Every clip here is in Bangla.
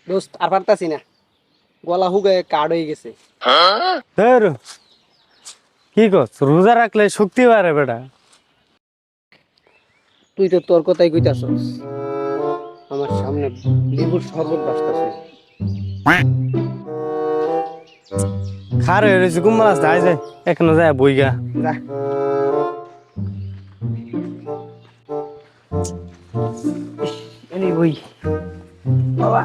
দোস্ত আর পারতাছি না, গলা হুগায় কার্ড হয়ে গেছে। কি করছ? রোজা রাখলে শক্তি বাড়ে বেটা। তুই তো তোর কথাই কইতাছস, আমার সামনে লেবুর শরবত বাসতাছে। খার হয়ে রয়েছে কুম্বাল আসতে আয় যায় এখনো যায় বইগা। যা বই বাবা।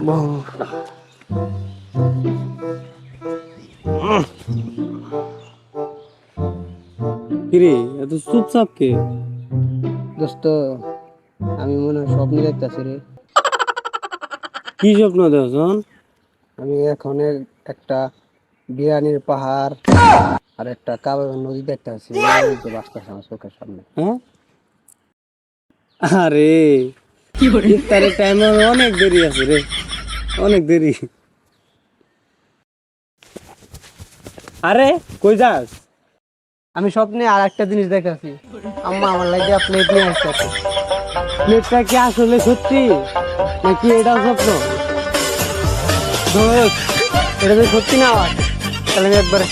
কিরে এত চুপচাপ কে? দোস্ত আমি মনে হয় স্বপ্ন দেখতেছি রে। কি স্বপ্ন দেখছন? আমি এখন একটা বিরিয়ানির পাহাড় আর একটা কাবাবের নদী দেখতেছি, বাসতেছে আমার চোখের সামনে। হ্যাঁ আরে ইফতারের টাইম অনেক দেরি আছে রে, অনেক দেরি। আরে কই যাস? আমি স্বপ্নে আর একটা জিনিস দেখতেছি, আম্মা আমার লাগে প্লেট নিয়ে আসতেছে। প্লেটটা কি আসলে সত্যি নাকি এটাও স্বপ্ন? এটা যদি সত্যি না হয় তাহলে আমি একবার